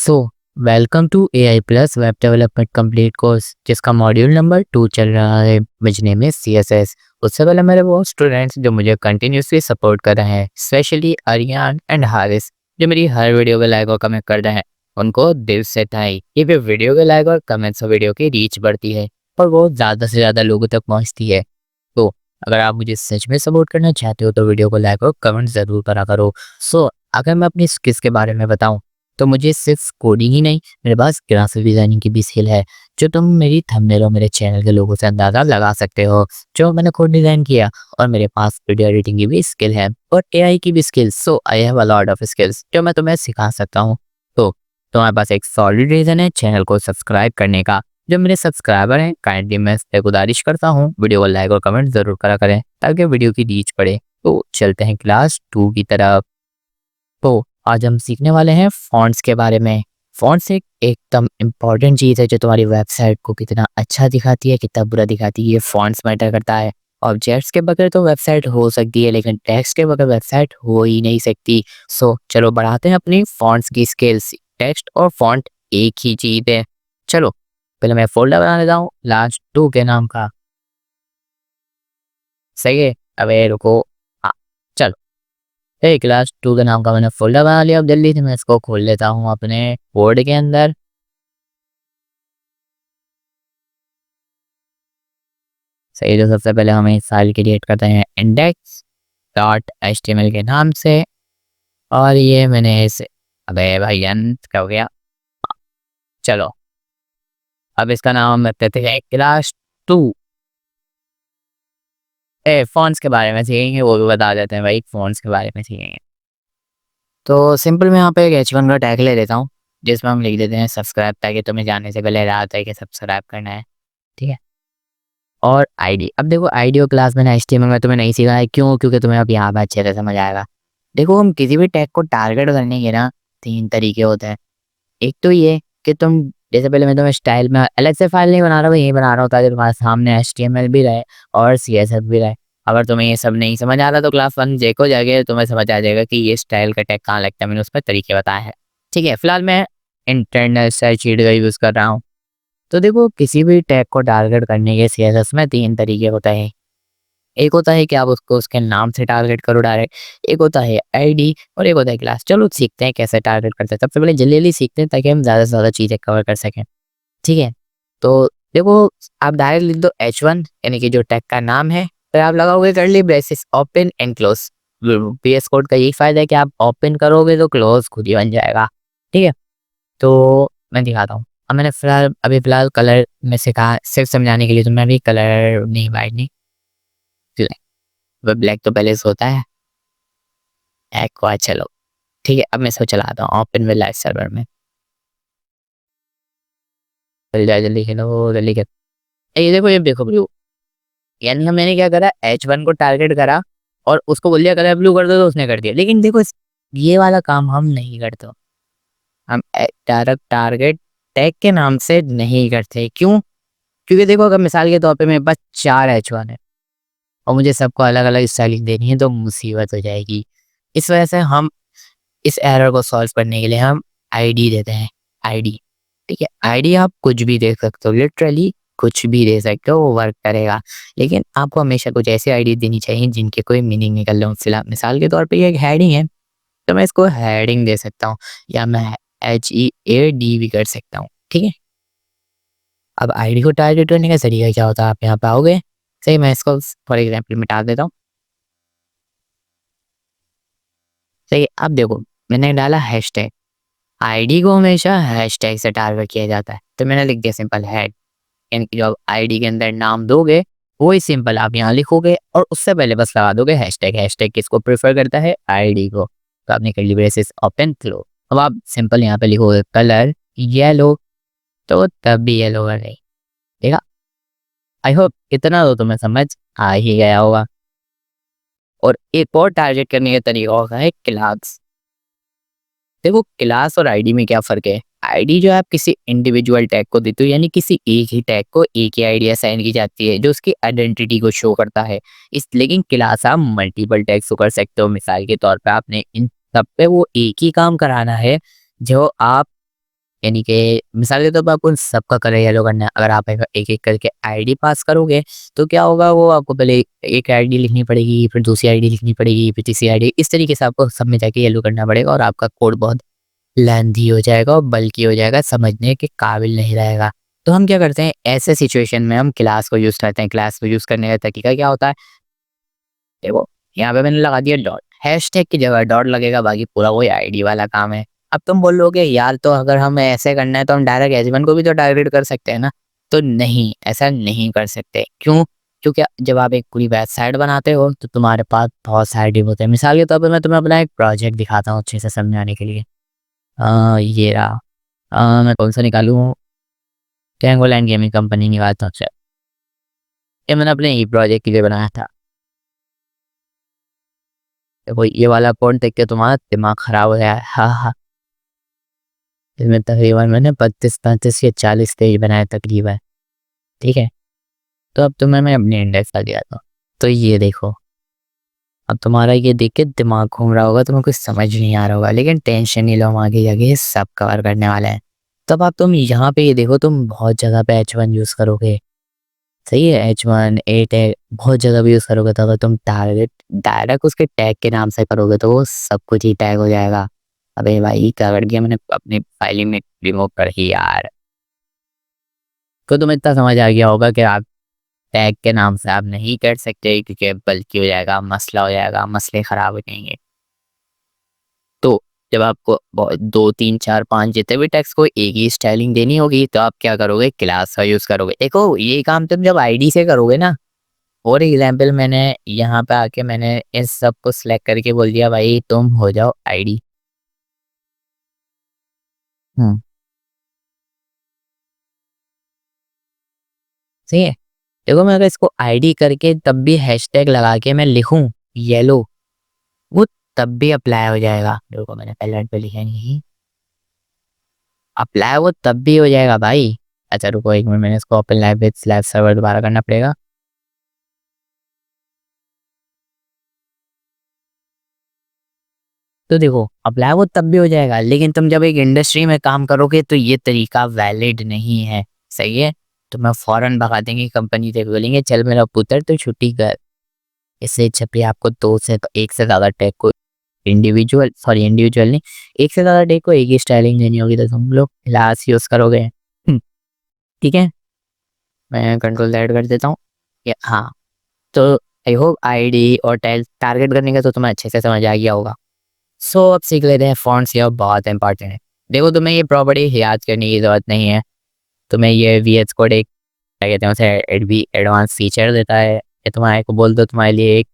So welcome to AI plus web development complete course जिसका module number 2 चल रहा है विच नेम इज सीएसएस। उससे पहले मेरे वो स्टूडेंट्स जो मुझे कंटिन्यूसली सपोर्ट कर रहे हैं, स्पेशली अरियान एंड हारिस, जो मेरी हर वीडियो पे लाइक और कमेंट कर रहे हैं, उनको दिल से थैंक। ये भी वीडियो के लाइक और कमेंट्स से वीडियो की रीच बढ़ती है और वो ज़्यादा से ज़्यादा लोगों तक पहुँचती है। तो अगर आप मुझे सच में सपोर्ट करना चाहते हो तो वीडियो को लाइक और कमेंट ज़रूर करा करो। अगर मैं अपनी स्किल्स के बारे में बताऊं तो मुझे सिर्फ कोडिंग ही नहीं, मेरे पास ग्राफिक डिज़ाइनिंग की भी स्किल है, जो तुम मेरी थंबनेल और मेरे चैनल के लोगों से अंदाज़ा लगा सकते हो, जो मैंने खुद डिज़ाइन किया। और मेरे पास वीडियो एडिटिंग की भी स्किल है और एआई की भी skills. So I have a lot of skills जो मैं तुम्हें सिखा सकता हूँ। तो तुम्हारे पास एक सॉलिड रीज़न है चैनल को सब्सक्राइब करने का। जो मेरे सब्सक्राइबर हैं, काइंडली मैं इससे गुजारिश करता हूँ वीडियो को लाइक और कमेंट ज़रूर करा करें ताकि वीडियो की रीच बढ़े। तो चलते हैं क्लास 2 की तरफ। तो आज हम सीखने वाले हैं फ़ॉन्ट्स के बारे में। फ़ॉन्ट्स एक एकदम इम्पॉर्टेंट चीज़ है जो तुम्हारी वेबसाइट को कितना अच्छा दिखाती है, कितना बुरा दिखाती है, ये फ़ॉन्ट्स मैटर करता है। ऑब्जेक्ट्स के बगैर तो वेबसाइट हो सकती है, लेकिन टेक्स्ट के बगैर वेबसाइट हो ही नहीं सकती। चलो बढ़ाते हैं अपनी फ़ॉन्ट्स की स्किल्स। टेक्स्ट और फ़ॉन्ट एक ही चीज़ है। चलो पहले मैं फ़ोल्डर बना लेता हूँ लास्ट 2 के नाम का। सही है? अबे रुको। हाँ, चलो। क्लास 2 के नाम का मैंने फ़ोल्डर बना लिया। अब जल्दी से मैं इसको खोल लेता हूँ अपने वर्ड के अंदर। सही, तो सबसे पहले हमें इस फाइल क्रिएट करते हैं इंडेक्स डॉट एचटीएमएल के नाम से। और ये मैंने इसे, अबे भाई अंत क्या हो गया। चलो अब इसका नाम हम रखते हैं क्लास 2। फ़ॉन्ट्स के बारे में सीखेंगे, वो भी बता देते हैं भाई, फ़ॉन्ट्स के बारे में सीखेंगे। तो सिंपल मैं यहाँ पे एक H1 का टैग ले लेता हूँ जिसमें हम लिख देते हैं सब्सक्राइब, ताकि तुम्हें जाने से पहले याद है कि सब्सक्राइब करना है। ठीक है। और आईडी, अब देखो आईडी और क्लास मैंने एचटीएमएल में तुम्हें नहीं सिखाया है। क्यों? क्योंकि तुम्हें अब यहाँ पे अच्छे से समझ आएगा। देखो हम किसी भी टैग को टारगेट करने के ना 3 तरीके होते हैं। एक तो ये कि तुम, जैसे पहले मैं तुम्हें स्टाइल में अलग से फाइल नहीं बना रहा हूँ, यही बना रहा हूँ ताकि तुम्हारे सामने एचटीएमएल भी रहे और सीएसएस भी रहे। अगर तुम्हें ये सब नहीं समझ आ रहा तो क्लास 1 देखो जाके, तुम्हें समझ आ जाएगा कि ये स्टाइल का टैग कहाँ लगता है। मैंने उस पर तरीके बताए हैं। ठीक है, फिलहाल मैं इंटरनल सर्च शीट का यूज़ कर रहा हूँ। तो देखो किसी भी टैग को टारगेट करने के सीएसएस में 3 तरीके होते हैं। एक होता है कि आप उसको उसके नाम से टारगेट करो डायरेक्ट, एक होता है आईडी और एक होता है क्लास। चलो सीखते हैं कैसे टारगेट करते हैं। सबसे पहले जल्दी-जल्दी सीखते हैं ताकि हम ज़्यादा से ज़्यादा चीज़ें कवर कर सकें। ठीक है? तो देखो आप डायरेक्ट लिख दो H1 यानी कि जो टैग का नाम है, फिर आप लगाओगे curly braces open and close. VS code का यही फ़ायदा है कि आप ओपन करोगे तो क्लोज खुद ही बन जाएगा। ठीक है? तो मैं दिखाता हूँ। अब मैंने अभी फ़िलहाल कलर में सिखा सिर्फ़ समझाने के लिए, तो मैं अभी कलर नहीं, वाइट नहीं, ब्लैक। वो ब्लैक तो पहले से होता है। एक्वा, चलो ठीक है। अब मैं इसको चलाता हूँ ओपन विद लाइव सर्वर में। चल जाए, जल्दी खेलो, जल्दी खेलो। ये देखो ब्लू, यानी हम मैंने क्या करा, H1 को टारगेट करा और उसको बोल दिया कलर ब्लू कर दो, तो उसने कर दिया। लेकिन देखो ये वाला काम हम नहीं करते। हम डायरेक्ट टारगेट टैग के नाम से नहीं करते। क्यों? क्योंकि देखो अगर मिसाल के तौर पे मेरे पास 4 H1 है और मुझे सबको अलग-अलग स्टाइलिंग देनी है तो मुसीबत हो जाएगी। इस वजह से हम इस एरर को सॉल्व करने के लिए हम आईडी देते हैं। आईडी, ठीक है? आईडी आप कुछ भी दे सकते हो, लिटरली कुछ भी दे सकते हो, वो वर्क करेगा। लेकिन आपको हमेशा कुछ ऐसी आईडी देनी चाहिए जिनके कोई मीनिंग निकल रहा हो। फिलहाल मिसाल के तौर पे ये एक हेडिंग है, तो मैं इसको हेडिंग दे सकता हूँ या मैं HEAD भी कर सकता हूँ। ठीक है? अब आईडी को टारगेट करने का तरीका क्या होता है, आप यहाँ पे आओगे। सही, मैं इसको फॉर एग्जाम्पल मिटा देता हूँ। सही है, अब देखो मैंने डाला हैशटैग। आईडी को हमेशा हैशटैग से टारगेट किया जाता है, तो मैंने लिख दिया सिंपल हेड। यानी कि जो आप आईडी के अंदर नाम दोगे वही सिंपल आप यहाँ लिखोगे और उससे पहले बस लगा दोगे हैशटैग। हैशटैग किसको प्रेफर करता है? आईडी को। तो आपने कर्ली ब्रेसेस ओपन क्लोज। अब आप सिंपल यहाँ पे लिखोगे कलर येलो, तो तब भी येलो कर रही। ठीक है? आई होप इतना तो तुम्हें समझ आ ही गया होगा। और एक और टारगेट करने का तरीका होता है क्लास। देखो क्लास और आईडी में क्या फ़र्क है। आईडी जो है आप किसी इंडिविजुअल टैग को देते हो, यानी किसी एक ही टैग को एक ही आईडी असाइन की जाती है जो उसकी आइडेंटिटी को शो करता है। इस लेकिन क्लास आप मल्टीपल टैग्स को कर सकते हो। मिसाल के तौर पे आपने इन सब पे वो एक ही काम कराना है जो आप यानी कि मिसाल के तौर पे आपको उन सबका कलर येलो करना है। अगर आप एक-एक करके आईडी पास करोगे, तो क्या होगा, वो आपको पहले एक आईडी लिखनी पड़ेगी, फिर दूसरी आईडी लिखनी पड़ेगी, फिर तीसरी आईडी, इस तरीके से आपको सब में जाके येलो करना पड़ेगा और आपका कोड बहुत लेंथी हो जाएगा और बल्की हो जाएगा, समझने के काबिल नहीं रहेगा। तो हम क्या करते हैं, ऐसे सिचुएशन में हम क्लास को यूज़ करते हैं। क्लास को यूज़ करने का तरीका क्या होता है, देखो यहाँ पे मैंने लगा दिया डॉट, हैशटैग की जगह डॉट लगेगा, बाकी पूरा वही आईडी वाला काम है। अब तुम बोलोगे यार, तो अगर हमें ऐसे करना है तो हम डायरेक्ट एच1 को भी तो टारगेट कर सकते हैं ना। तो नहीं, ऐसा नहीं कर सकते। क्यों? क्योंकि जब आप एक पूरी वेबसाइट बनाते हो तो तुम्हारे पास बहुत सारे डिव होते हैं। मिसाल के तौर पे मैं तुम्हें अपना एक प्रोजेक्ट दिखाता हूँ अच्छे से समझाने के लिए। ये रहा। मैं कौन सा निकालूँ, टैंगोलैंड गेमिंग कंपनी निकालता हूँ। अच्छा, ये मैंने अपने ई प्रोजेक्ट के लिए बनाया था। देखो ये वाला कोड देख के तुम्हारा दिमाग खराब हो गया है। हाँ हाँ, इसमें तकरीबन मैंने 32 35 या 40 पेज बनाए तकरीबन। ठीक है, तो अब तुम्हें मैं अपनी इंडेक्स का दिखाता हूँ। तो ये देखो, अब तुम्हारा ये देख के दिमाग घूम रहा होगा, तुम्हें कुछ समझ नहीं आ रहा होगा, लेकिन टेंशन नहीं लो, हम आगे जाके ये सब कवर करने वाले हैं। तब अब तुम यहाँ पे ये देखो, तुम बहुत जगह पे H1 यूज़ करोगे। सही है, H1 ए टैग बहुत जगह भी यूज़ करोगे, तो अगर तुम टारगेट डायरेक्ट उसके टैग के नाम से करोगे तो वो सब कुछ ही टैग हो जाएगा। अबे भाई क्या कर दिया मैंने, अपनी फाइलिंग में रिमूव कर ही यार। तो तुम्हें इतना समझ आ गया होगा कि आप टैग के नाम से आप नहीं कर सकते, क्योंकि बल्कि हो जाएगा, मसला हो जाएगा, मसले खराब हो जाएंगे। तो जब आपको 2 3 4 5 जितने भी टैग्स को एक ही स्टाइलिंग देनी होगी, तो आप क्या करोगे, क्लास का यूज़ करोगे। देखो ये काम तुम जब आईडी से करोगे ना, फॉर एग्जाम्पल मैंने यहाँ पे आके मैंने इस सब को सिलेक्ट करके बोल दिया भाई तुम हो जाओ आईडी। हम्म, सही है। देखो मैं अगर इसको आईडी करके तब भी हैशटैग लगा के मैं लिखूं येलो, वो तब भी अप्लाई हो जाएगा। देखो मैंने पहले पे लिखा नहीं, अप्लाई वो तब भी हो जाएगा भाई। अच्छा रुको 1 मिनट, मैंने इसको open live with slab server दोबारा करना पड़ेगा। तो देखो अप्लाई वो तब भी हो जाएगा, लेकिन तुम जब एक इंडस्ट्री में काम करोगे तो ये तरीका वैलिड नहीं है। सही है, तो मैं फौरन भगा देंगे कंपनी से, बोलेंगे चल मेरा पुत्र तो छुट्टी कर। इससे अच्छा भी आपको दो से एक से ज़्यादा टैग को इंडिविजुअल नहीं, एक से ज़्यादा टैग को एक ही स्टाइलिंग देनी होगी, तो तुम लोग क्लास यूज़ करोगे। ठीक है, मैं कंट्रोल Z कर देता हूँ। या हाँ, तो आई होप आईडी और टैग टारगेट करने का तो तुम्हें अच्छे से समझ आ गया होगा। सो अब सीख लेते हैं फॉन्ट्स, ये बहुत इंपॉर्टेंट है। देखो तुम्हें ये प्रॉपर्टी याद करने की ज़रूरत नहीं है। तुम्हें ये VS कोड एक क्या कहते हैं उसे, एडवांस फीचर देता है। ये तुम्हारे को बोल दो, तुम्हारे लिए एक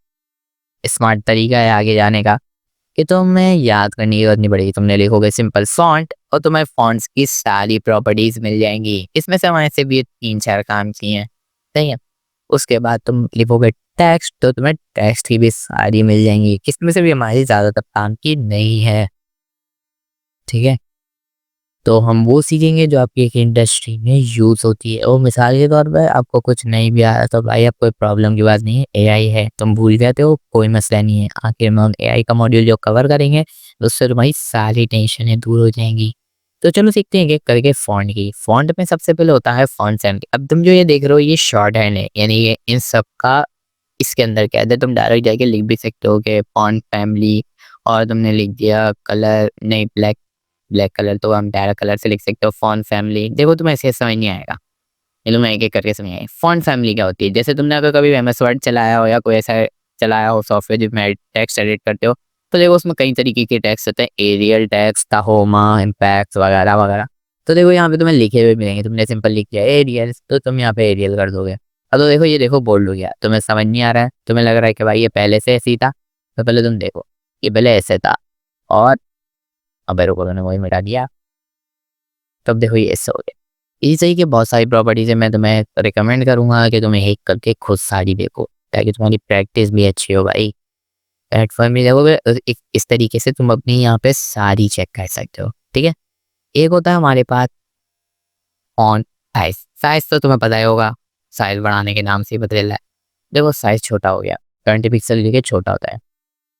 स्मार्ट तरीका है आगे जाने का, कि तुम्हें याद करने की जरूरत नहीं पड़ेगी। तुमने लिखोगे सिंपल फॉन्ट और तुम्हें फॉन्ट्स की सारी प्रॉपर्टीज मिल जाएंगी। इसमें से हमारे से भी 3 4 काम किए हैं। सही है, उसके बाद तुम लिखोगे टेक्स्ट, तो तुम्हें टेक्स्ट की भी सारी मिल जाएंगी। इसमें से भी हमारी ज़्यादातर काम की नहीं है। ठीक है, तो हम वो सीखेंगे जो आपकी एक इंडस्ट्री में यूज़ होती है। और मिसाल के तौर पर आपको कुछ नहीं भी आ रहा तो भाई, आप कोई प्रॉब्लम की बात नहीं है, एआई है, तुम भूल जाते हो कोई मसला नहीं है। आखिर में हम एआई का मॉड्यूल जो कवर करेंगे, तो उससे तुम्हारी सारी टेंशनें दूर हो जाएंगी। तो चलो सीखते हैं कि करके फ़ॉन्ट की। फ़ॉन्ट में सबसे पहले होता है फ़ॉन्ट फैमिली। अब तुम जो ये देख रहे हो ये शॉर्ट हैंड है, यानी ये इन सब का इसके अंदर क्या है। तुम डायरेक्ट जाके लिख भी सकते हो कि फ़ॉन्ट फैमिली, और तुमने लिख दिया कलर, नहीं ब्लैक, ब्लैक कलर तो हम डायरेक्ट कलर से लिख सकते हो फ़ॉन्ट फैमिली। देखो तुम्हें ऐसे समझ नहीं आएगा, चलो मैं एक-एक करके समझाएँ। फ़ॉन्ट फैमिली क्या होती है, जैसे तुमने अगर कभी एमएस वर्ड चलाया हो या कोई ऐसा चलाया हो सॉफ्टवेयर जिसमें टेक्स्ट एडिट करते हो, तो देखो उसमें कई तरीके के टेक्स्ट होते हैं, एरियल टेक्स्ट, टाहोमा, इम्पैक्ट वगैरह-वगैरह। तो देखो यहाँ पे तुम्हें लिखे हुए मिलेंगे, तुमने सिंपल लिख दिया एरियल, तो तुम यहाँ पे एरियल कर दोगे। अब तो देखो ये देखो बोल्ड हो गया, तुम्हें समझ नहीं आ रहा है, तुम्हें लग रहा है कि भाई ये पहले से ऐसे ही था, तो पहले तुम देखो, ये पहले ऐसे था और अबे रुको मैंने वही मिटा दिया, तब देखो ये ऐसे हो गया। इसी तरह की बहुत सारी प्रॉपर्टीज़ है, मैं तुम्हें रिकमेंड करूँगा कि तुम एक करके खुद सारी देखो, ताकि तुम्हारी प्रैक्टिस भी अच्छी हो भाई। प्लेटफ़ॉर्म में देखोगे एक इस तरीके से तुम अपनी यहाँ पे सारी चेक कर सकते हो। ठीक है? एक होता है हमारे पास फ़ॉन्ट साइज़। साइज़ तो तुम्हें पता ही होगा, साइज़ बढ़ाने के नाम से ही पता चल रहा है। देखो साइज़ छोटा हो गया, 20 पिक्सल देखिए छोटा होता है।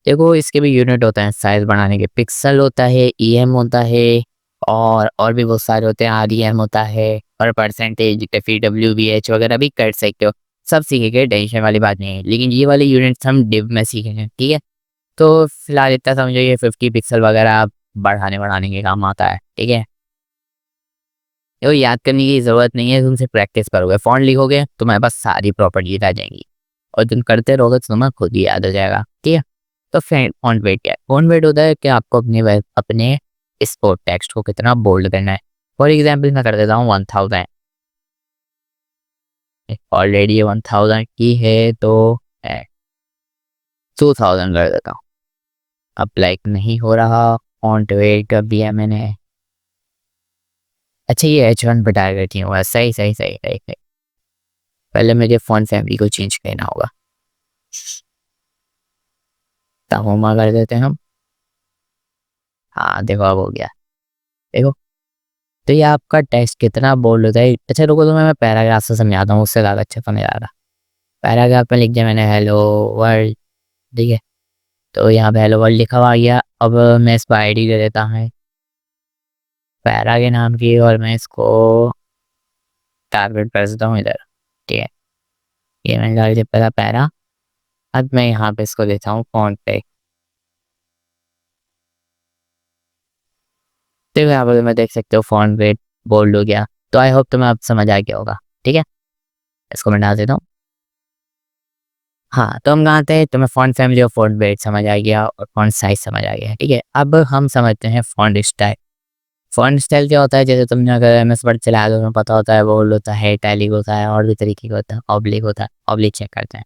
देखो इसके भी यूनिट होते हैं साइज़ बढ़ाने के, पिक्सल होता है, EM होता है, और भी बहुत सारे होते हैं, REM होता है और परसेंटेज, FWBH वगैरह भी कर सकते हो। सब सीखेंगे, टेंशन वाली बात नहीं है, लेकिन ये वाले यूनिट्स हम डिव में सीखेंगे, ठीक है। तो फिलहाल इतना समझो, ये 50 पिक्सल वगैरह बढ़ाने बढ़ाने के काम आता है, ठीक है। ये याद करने की ज़रूरत नहीं है, तुमसे प्रैक्टिस करोगे, फ़ॉन्ट लिखोगे तुम्हारे पास सारी प्रॉपर्टीज आ जाएंगी और तुम करते रहोगे तो तुम्हें खुद ही याद हो जाएगा, ठीक है। तो फ़ॉन्ट वेट क्या है? फ़ॉन्ट वेट होता है कि आपको अपने स्पोर्ट टेक्स्ट को कितना बोल्ड करना है। फॉर एग्जाम्पल मैं कर देता हूँ 1000, ऑलरेडी 1000 की है तो 2000 कर देता हूँ। अब लाइक नहीं हो रहा, फ़ॉन्ट वेट कर दिया मैंने। अच्छा, ये H1 पे टारगेट नहीं हुआ, सही सही सही सही सही। पहले मुझे फ़ॉन्ट फैमिली को चेंज करना होगा, ताहुमा कर देते हैं हम। हाँ देखो, अब हो गया, देखो। तो ये आपका टेक्स्ट कितना बोल्ड होता है। अच्छा रुको, तो मैं पैराग्राफ से समझाता हूँ, उससे ज़्यादा अच्छा समझ आ रहा। पैराग्राफ में लिख दिया मैंने हेलो वर्ल्ड, ठीक है। तो यहाँ पे हेलो वर्ल्ड लिखा हुआ आ गया। अब मैं इसको ID दे देता हूँ पैरा के नाम की, और मैं इसको टारगेट कर देता हूँ इधर, ठीक है। ये मैंने डाल दिया पहला पैरा। अब मैं यहाँ पे इसको देता हूँ फॉन्ट पे। देखो यहाँ पर मैं देख सकते हो फॉन्ट वेट बोल्ड हो गया। तो आई होप तुम्हें अब समझ आ गया होगा, ठीक है। इसको मैं डाल देता हूँ। हाँ, तो हम कहाँ थे, तुम्हें फॉन्ट फैमिली और फॉन्ट वेट समझ आ गया और फॉन्ट साइज समझ आ गया, ठीक है। अब हम समझते हैं फॉन्ट स्टाइल। फॉन्ट स्टाइल क्या होता है, जैसे तुमने अगर MS वर्ड चलाया तो तुम्हें पता होता है, बोल्ड होता है, इटैलिक होता है, और भी तरीके का होता है, ऑब्लिक होता है। ऑब्लिक चेक करते हैं,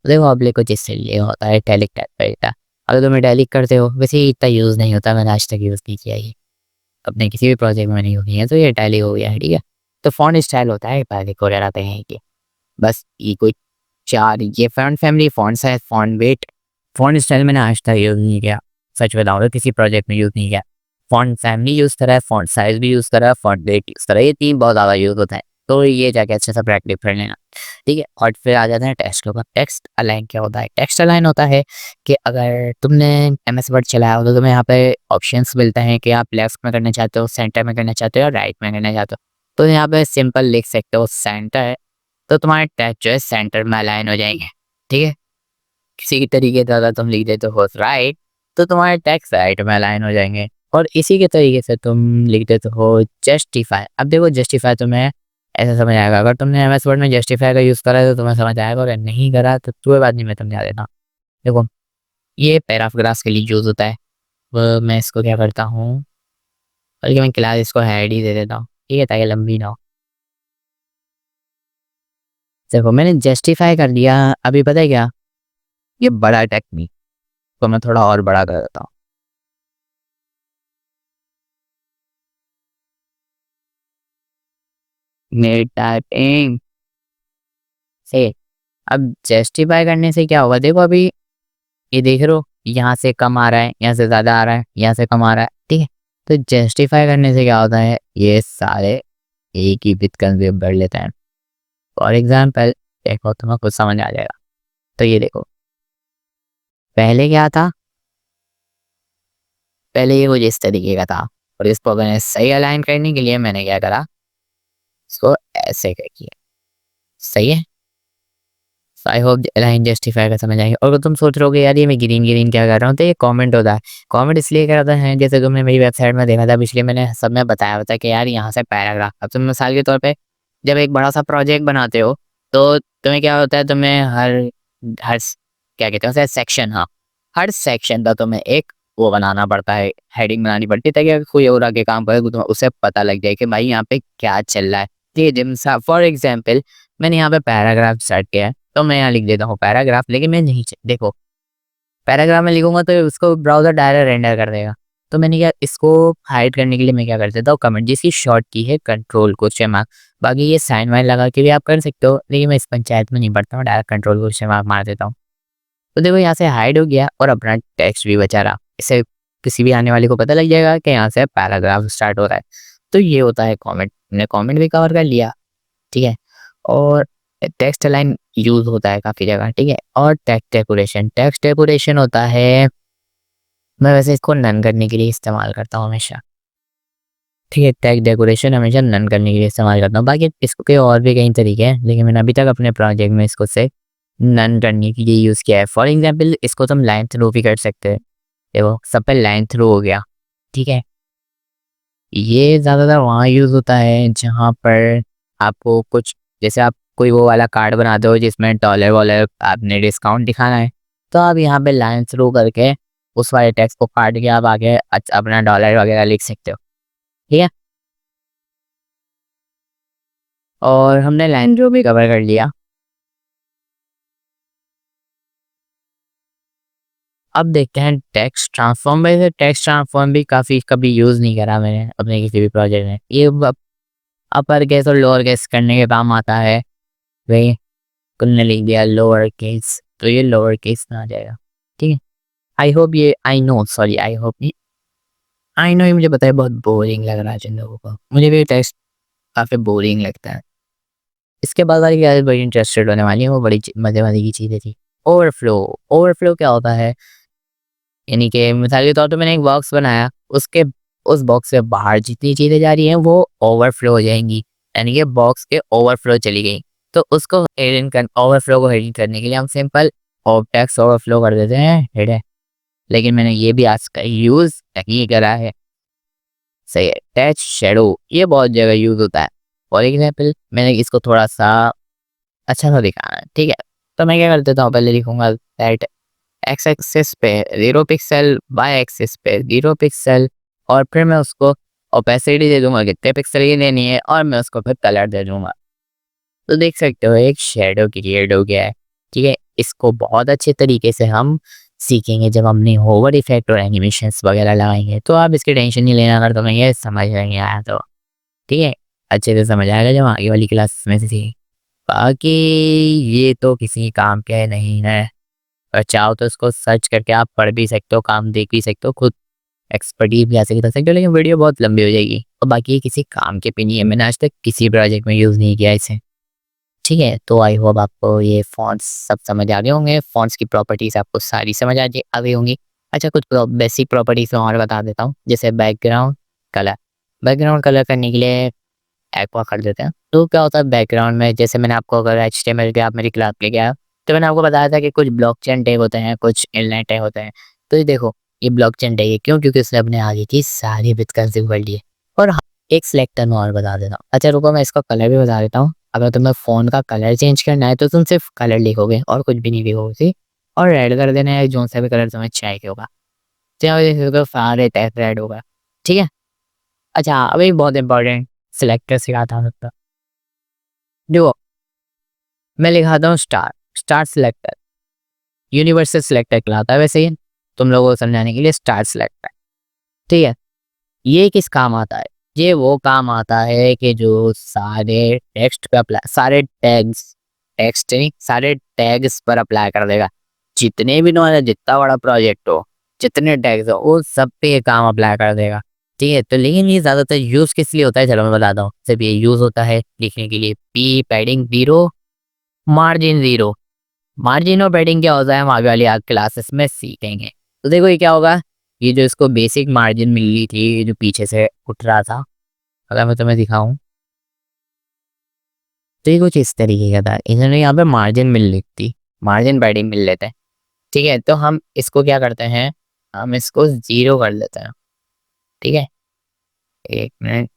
तो देखो ऑब्लिक को जिससे लिए होता है इटैलिक टाइप का होता है। अगर तुम इटैलिक करते हो, वैसे ही इतना यूज़ नहीं होता, मैंने आज तक यूज़ नहीं किया ये, अपने किसी भी प्रोजेक्ट में नहीं होती है, तो ये इटैलिक हो गया है, ठीक है। तो फॉन्ट स्टाइल होता है इटैलिक वगैरह पे है कि बस ये कोई चार, ये font family, font size, font weight, font style मैंने आज तक यूज़ नहीं किया। सच बताऊँ तो किसी प्रोजेक्ट में यूज़ नहीं किया। फॉन्ट फैमिली यूज़ करा है, फॉन्ट साइज भी यूज़ करा है, फॉन्ट वेट यूज़ करा है, ये 3 बहुत ज़्यादा यूज़ होता है। तो ये जाके अच्छे से प्रैक्टिस कर लेना, ठीक है। और फिर आ जाते हैं टेक्स्ट के ऊपर। टेक्स्ट अलाइन क्या होता है? टेक्स्ट अलाइन होता है कि अगर तुमने MS वर्ड चलाया हो तो तुम्हें यहाँ पे ऑप्शंस मिलते हैं कि आप लेफ्ट में करना चाहते हो, सेंटर में करना चाहते हो, या राइट में करना चाहते हो। तो यहाँ पे सिंपल लिख सकते हो सेंटर, तो तुम्हारे टेक्स्ट जो है सेंटर में अलाइन हो जाएंगे, ठीक है। किसी की तरीके से अगर तुम लिख देते हो राइट, तो तुम्हारे टेक्स्ट राइट में अलाइन हो जाएंगे। और इसी के तरीके से तुम लिख देते हो जस्टिफाई। अब देखो जस्टिफाई तुम्हें ऐसा समझ आएगा, अगर तुमने MS वर्ड में जस्टिफाई का यूज़ करा है तो तुम्हें समझ आएगा, अगर नहीं करा तो कोई बात नहीं, मैं समझा देता। देखो ये पैराग्राफ्स के लिए यूज़ होता है। वो मैं इसको क्या करता हूँ, बल्कि मैं क्लास इसको हेड ही दे देता हूँ, ठीक है, ताकि लंबी ना हो। देखो मैंने जस्टिफाई कर दिया। अभी पता है क्या, ये बड़ा टेक्निक, तो मैं थोड़ा और बड़ा कर देता हूँ। मेरी टाइपिंग से अब जस्टिफाई करने से क्या होगा, देखो अभी ये देख रहे हो, यहाँ से कम आ रहा है, यहाँ से ज़्यादा आ रहा है, यहाँ से कम आ रहा है, ठीक है। तो जस्टिफाई करने से क्या होता है, ये सारे एक ही विथ कंज्यूम कर लेते हैं। फॉर एग्जाम्पल देखो, तुम्हें कुछ समझ आ जाएगा। तो ये देखो, पहले क्या था, पहले ये कुछ इस तरीके का था, और इसको मैंने सही अलाइन करने के लिए मैंने क्या करा, इसको ऐसे कर किया, सही है। आई होप लाइन जस्टिफाई का समझ आएगी। और अगर तुम सोच रहे हो यार ये मैं ग्रीन ग्रीन क्या कर रहा हूँ, तो ये कमेंट होता है। कमेंट इसलिए करता है, जैसे तुमने मेरी वेबसाइट में देखा था पिछले, मैंने सब में बताया होता है कि यार यहाँ से पैराग्राफ। अब तुम मिसाल के तौर पे जब एक बड़ा सा प्रोजेक्ट बनाते हो, तो तुम्हें क्या होता है, तुम्हें हर हर क्या कहते हैं उसे, सेक्शन, हाँ, हर सेक्शन का तुम्हें एक वो बनाना पड़ता है, हेडिंग बनानी पड़ती है, ताकि अगर कोई और आगे काम करे तो तुम्हें उसे पता लग जाए कि भाई यहाँ पे क्या चल रहा है। ठीक है, जिम फॉर एग्जाम्पल मैंने यहाँ पे पैराग्राफ स्टार्ट किया है, तो मैं यहाँ लिख देता हूँ पैराग्राफ, लेकिन मैं नहीं देखो पैराग्राफ में लिखूंगा तो उसको ब्राउज़र डायरेक्ट रेंडर कर देगा। तो मैंने क्या, इसको हाइड करने के लिए मैं क्या कर देता हूँ, कमेंट जिसकी शॉर्ट की है कंट्रोल क्वेश्चन मार्क। बाकी ये साइन वाइन लगा के भी आप कर सकते हो, लेकिन मैं इस पंचायत में नहीं पढ़ता हूँ, डायरेक्ट कंट्रोल क्वेश्चन मार्क मार देता हूँ। तो देखो यहाँ से हाइड हो गया और अपना टेक्स्ट भी बचा रहा। इससे किसी भी आने वाले को पता लग जाएगा कि यहाँ से पैराग्राफ स्टार्ट हो रहा है। तो ये होता है कमेंट, हमने कमेंट भी कवर कर लिया, ठीक है। और टेक्स्ट अलाइन यूज होता है काफ़ी जगह, ठीक है। और टेक्स्ट डेकोरेशन होता है, मैं वैसे इसको नन करने के लिए इस्तेमाल करता हूँ हमेशा। ठीक है, टैग डेकोरेशन हमेशा नन करने के लिए इस्तेमाल करता हूँ। बाकी इसको के और भी कई तरीके हैं, लेकिन मैंने अभी तक अपने प्रोजेक्ट में इसको से नन करने के लिए यूज़ किया है। फॉर एग्ज़ाम्पल इसको तो हम लाइन थ्रू भी कर सकते हैं। देखो सब पे लाइन थ्रू हो गया, ठीक है। ये ज़्यादातर वहाँ यूज़ होता है जहाँ पर आपको कुछ, जैसे आप कोई वो वाला कार्ड बनाते हो जिसमें डॉलर-वॉलर आपने डिस्काउंट दिखाना है, तो आप यहाँ पे लाइन थ्रू करके उस वाले टेक्स्ट को काट के आप आगे अपना डॉलर वगैरह लिख सकते हो, ठीक है। और हमने लाइन थ्रू भी कवर कर लिया। अब देखते हैं टेक्स्ट ट्रांसफॉर्म। वैसे टेक्स्ट ट्रांसफॉर्म भी काफ़ी कभी यूज़ नहीं करा मैंने अपने किसी भी प्रोजेक्ट में। ये अपर केस और लोअर केस करने के काम आता है। वही कुलने लिख दिया लोअर केस, तो ये लोअर केस में आ जाएगा, ठीक है। आई नो ये मुझे पता है बहुत बोरिंग लग रहा है जिन लोगों को, मुझे भी टेक्स्ट काफ़ी बोरिंग लगता है। इसके बाद वाली क्लास बड़ी इंटरेस्टेड होने वाली है, वो बड़ी मज़े वाली की चीज़ें थी। ओवरफ्लो। ओवरफ्लो क्या होता है? यानी कि मिसाल के तौर पे मैंने एक बॉक्स बनाया, उसके उस बॉक्स से बाहर जितनी चीज़ें जा रही हैं वो ओवरफ्लो हो जाएँगी, यानी कि बॉक्स के ओवरफ्लो चली गई। तो उसको हिडन कर ओवरफ्लो को हिडन करने के लिए हम सिंपल टेक्स्ट ओवरफ्लो कर देते हैं हिडन। लेकिन मैंने ये भी आज तक यूज़ नहीं करा है। सही है, टच शैडो ये बहुत जगह यूज़ होता है। फॉर एग्ज़ाम्पल मैंने इसको थोड़ा-सा अच्छा सा दिखाना है, ठीक है? तो मैं क्या कर देता हूँ, पहले लिखूँगा दैट एक्स एक्सिस पे 0 पिक्सल, वाई एक्सिस पे 0 पिक्सल, और फिर मैं उसको ओपेसिटी दे दूँगा कितने पिक्सल की देनी है, और मैं उसको फिर कलर दे दूँगा। तो देख सकते हो एक शैडो क्रिएट हो गया है, ठीक है। इसको बहुत अच्छे तरीके से हम सीखेंगे जब हमने होवर इफेक्ट और एनिमेशंस वगैरह लगाएंगे, तो आप इसकी टेंशन नहीं लेना अगर तुम्हें ये समझ नहीं आया तो, ठीक है। अच्छे से समझ आएगा जब आगे वाली क्लास में से सीखें। बाकी ये तो किसी काम के नहीं है, और चाहो तो इसको सर्च करके आप पढ़ भी सकते हो, काम देख भी सकते हो, खुद एक्सपर्टीज भी ऐसे कर सकते हो, लेकिन वीडियो बहुत लंबी हो जाएगी। और बाकी ये किसी काम के भी नहीं है, मैंने आज तक किसी प्रोजेक्ट में यूज़ नहीं किया इसे, ठीक है। तो आई होप आपको ये फ़ॉन्ट्स सब समझ आ गए होंगे, फ़ॉन्ट्स की प्रॉपर्टीज़ आपको सारी समझ आ गई होंगी। अच्छा, कुछ बेसिक प्रॉपर्टीज़ मैं और बता देता हूँ, जैसे बैकग्राउंड कलर। बैकग्राउंड कलर करने के लिए एक्वा कर देते हैं। तो क्या होता है बैकग्राउंड में, जैसे मैंने आपको अगर एचटीएमएल पे आप मेरी क्लास लेके आए, तो मैंने आपको बताया था कि कुछ ब्लॉकचेन टैग होते हैं, कुछ इनलाइन टैग होते हैं। तो ये देखो, ये ब्लॉकचेन टैग है, क्यों? क्योंकि उसने अपने आगे की सारी बिट कंज्यूम कर ली है। और हाँ, एक सिलेक्टर मैं और बता देता हूँ। अच्छा रुको, मैं इसका कलर भी बता देता हूँ। अगर तुम्हें फ़ोन का कलर चेंज करना है तो तुम सिर्फ कलर लिखोगे और कुछ भी नहीं लिखोगे, ठीक? और रेड कर देना है, जो सा भी कलर तुम्हें चाहिए होगा। तो यहाँ पे देखोगे सारे टैग रेड होगा, ठीक है। अच्छा, अब एक बहुत इंपॉर्टेंट सिलेक्टर सिखाता हूँ। देखो, मैं लिखाता हूँ star, star selector, universal selector कहलाता है वैसे ही, तुम लोगों को समझाने के लिए स्टार सिलेक्टर, ठीक है। ये किस काम आता है? ये वो काम आता है कि जो सारे टेक्स्ट पे अप्लाई, सारे टैग्स, टेक्स्ट नहीं, सारे टैग्स पर अप्लाई कर देगा। जितने भी तुम्हारा जितना बड़ा प्रोजेक्ट हो, जितने टैग्स हो, वो सब पे ये काम अप्लाई कर देगा, ठीक है। तो लेकिन ये ज़्यादातर यूज़ किस लिए होता है, चलो मैं बताता हूँ। सिर्फ ये यूज़ होता है लिखने के लिए, पी पैडिंग 0, मार्जिन 0। मार्जिन और पैडिंग क्या होता है हम आगे वाली क्लासेस में सीखेंगे। तो देखो ये क्या होगा, ये जो इसको बेसिक मार्जिन मिल रही थी, ये जो पीछे से उठ रहा था, अगर मैं तुम्हें दिखाऊं तो ये कुछ इस तरीके का था। इन्होंने यहाँ पे मार्जिन मिल रही थी, मार्जिन पैडिंग मिल लेते हैं, ठीक है। तो हम इसको क्या करते हैं, हम इसको 0 कर लेते हैं, ठीक है। एक मिनट,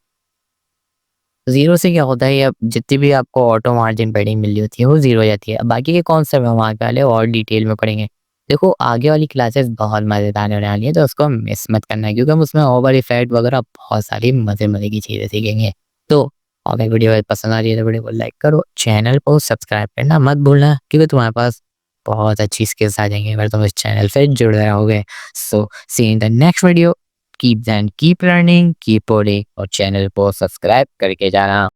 0 से क्या होता है, अब जितनी भी आपको ऑटो मार्जिन पैडिंग मिल रही होती है वो 0 हो जाती है। अब बाकी के कॉन्सेप्ट हम आगे वाले और डिटेल में पढ़ेंगे। देखो आगे वाली क्लासेस बहुत मज़ेदार होने वाली है, तो उसको मिस मत करना, क्योंकि हम उसमें ओवर इफेक्ट वगैरह बहुत सारी मज़े की चीज़ें सीखेंगे। तो अगर वीडियो पसंद आ रही है तो वीडियो को लाइक करो, चैनल को सब्सक्राइब करना मत भूलना, क्योंकि तुम्हारे पास बहुत अच्छी स्किल्स आ जाएंगी अगर तुम इस चैनल से जुड़े रहोगे। So see in the next video, keep learning, keep coding, और चैनल को सब्सक्राइब करके जाना।